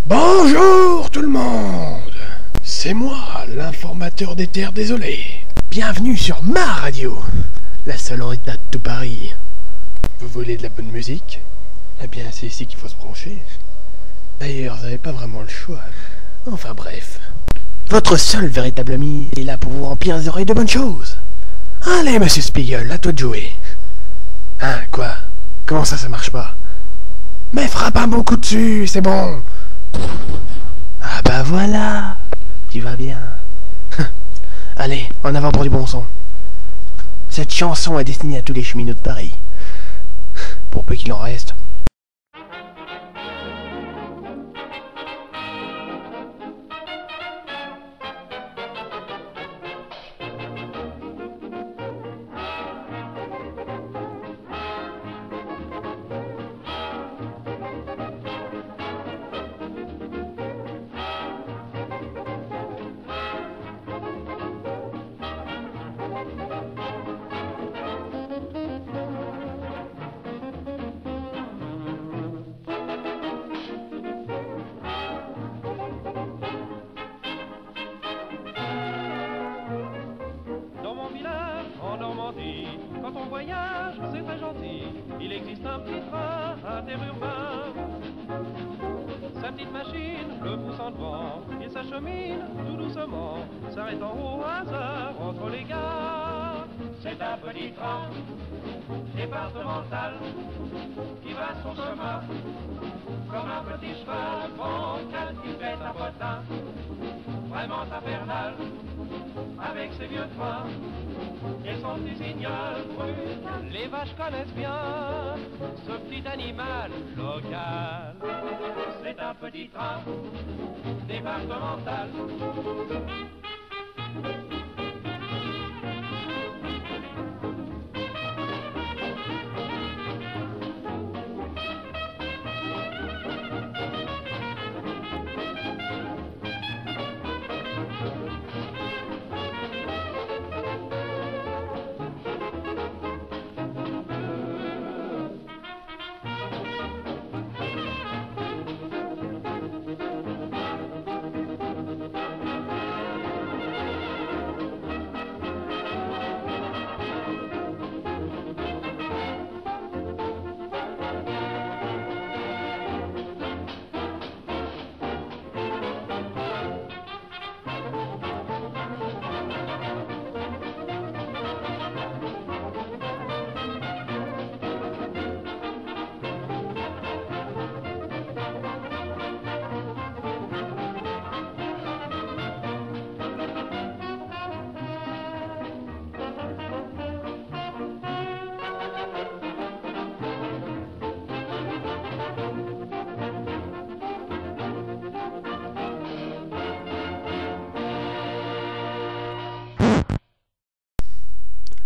Bonjour tout le monde. C'est moi, l'informateur des terres désolées. Bienvenue sur ma radio, la seule en état de tout Paris. Vous voulez de la bonne musique? Eh bien, c'est ici qu'il faut se brancher. D'ailleurs, vous n'avez pas vraiment le choix. Enfin bref. Votre seul véritable ami est là pour vous remplir les oreilles de bonnes choses. Allez, monsieur Spiegel, à toi de jouer. Hein, quoi? Comment ça marche pas? Mais frappe un bon coup dessus, c'est bon. Ah bah voilà, tu vas bien. Allez, en avant pour du bon son. Cette chanson est destinée à tous les cheminots de Paris. Pour peu qu'il en reste. Quand on voyage, c'est très gentil. Il existe un petit train interurbain. Sa petite machine le pousse en devant. Il s'achemine tout doucement, s'arrêtant au hasard entre les gares. C'est un petit train départemental qui va son chemin comme un petit cheval bancal qui fait un potin vraiment infernal avec ses vieux trains et son petit signal brut. Les vaches connaissent bien ce petit animal local. C'est un petit train départemental.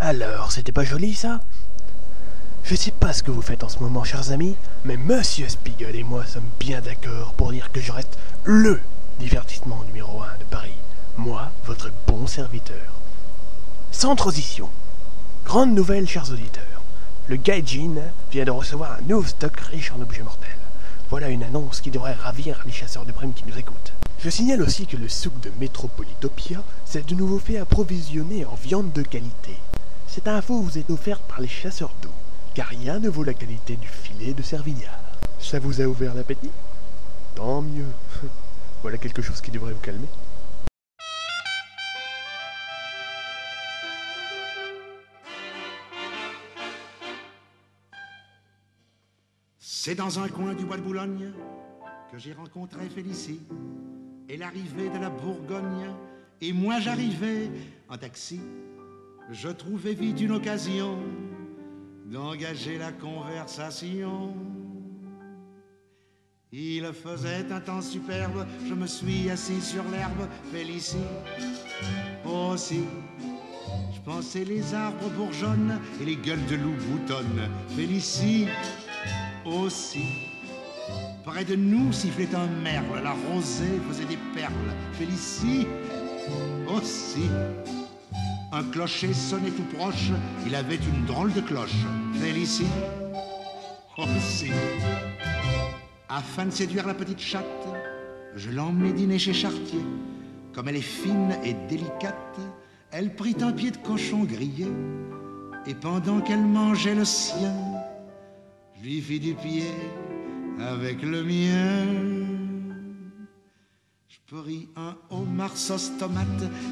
Alors, c'était pas joli ça? Je sais pas ce que vous faites en ce moment, chers amis, mais Monsieur Spiegel et moi sommes bien d'accord pour dire que je reste LE divertissement numéro 1 de Paris. Moi, votre bon serviteur. Sans transition. Grande nouvelle, chers auditeurs. Le Gaijin vient de recevoir un nouveau stock riche en objets mortels. Voilà une annonce qui devrait ravir les chasseurs de primes qui nous écoutent. Je signale aussi que le souk de Metropolitopia s'est de nouveau fait approvisionner en viande de qualité. Cette info vous est offerte par les chasseurs d'eau, car rien ne vaut la qualité du filet de Servignard. Ça vous a ouvert l'appétit? Tant mieux. Voilà quelque chose qui devrait vous calmer. C'est dans un coin du bois de Boulogne que j'ai rencontré Félicie. Elle arrivait de la Bourgogne et moi j'arrivais en taxi. Je trouvais vite une occasion d'engager la conversation. Il faisait un temps superbe, je me suis assis sur l'herbe. Félicie aussi, je pensais les arbres bourgeonnent et les gueules de loup boutonnent. Félicie aussi, près de nous sifflait un merle, la rosée faisait des perles. Félicie aussi, un clocher sonnait tout proche, il avait une drôle de cloche. Félicie aussi, afin de séduire la petite chatte, Je l'emmenai dîner chez Chartier. Comme elle est fine et délicate, elle prit un pied de cochon grillé. Et pendant qu'elle mangeait le sien, je lui fis du pied avec le mien. Je pris un homard sauce tomate,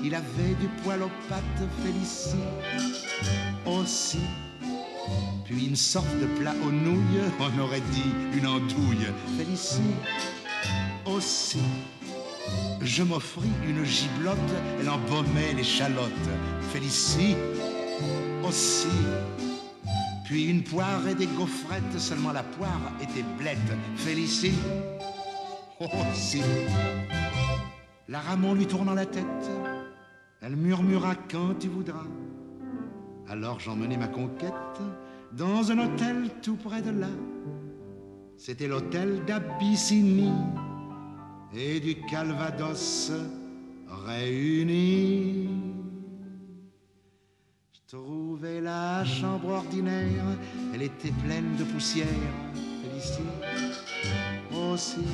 il avait du poil aux pattes, Félicie aussi. Puis une sorte de plat aux nouilles, on aurait dit une andouille, Félicie aussi. Je m'offris une giblotte, elle embaumait l'échalote, Félicie aussi. Puis une poire et des gaufrettes, seulement la poire était blette, Félicie aussi. La Ramon lui tournant la tête, elle murmura quand tu voudras. Alors j'emmenai ma conquête dans un hôtel tout près de là. C'était l'hôtel d'Abyssinie et du Calvados réunis. Je trouvais la chambre ordinaire, elle était pleine de poussière, Félicie aussi.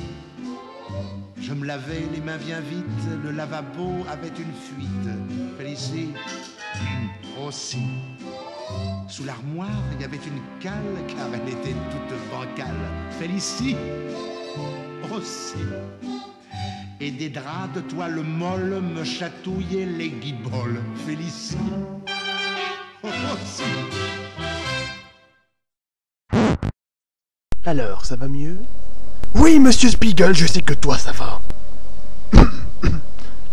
Je me lavais les mains bien vite, le lavabo avait une fuite, Félicie aussi. Sous l'armoire, il y avait une cale, car elle était toute bancale, Félicie aussi. Et des draps de toile molle me chatouillaient les guiboles, Félicie aussi. Alors, ça va mieux? Oui, monsieur Spiegel, je sais que toi, ça va.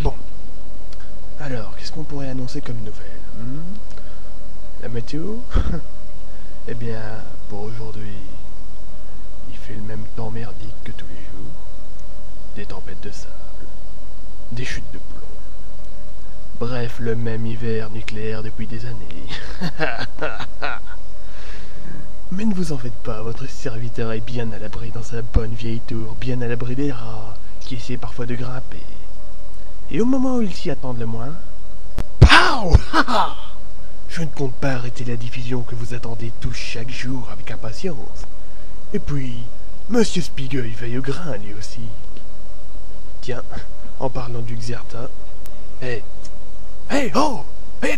Bon. Alors, qu'est-ce qu'on pourrait annoncer comme nouvelle? La météo? Eh bien, pour aujourd'hui, il fait le même temps merdique que tous les jours. Des tempêtes de sable, des chutes de plomb. Bref, le même hiver nucléaire depuis des années. Mais ne vous en faites pas, votre serviteur est bien à l'abri dans sa bonne vieille tour, bien à l'abri des rats, qui essaient parfois de grimper. Et au moment où ils s'y attendent le moins... POW! Je ne compte pas arrêter la diffusion que vous attendez tous chaque jour avec impatience. Et puis, monsieur Spiegel veille au grain, lui aussi. Tiens, en parlant du Xerta... Oh!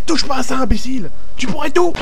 Touche pas à ça, imbécile! Tu pourrais tout!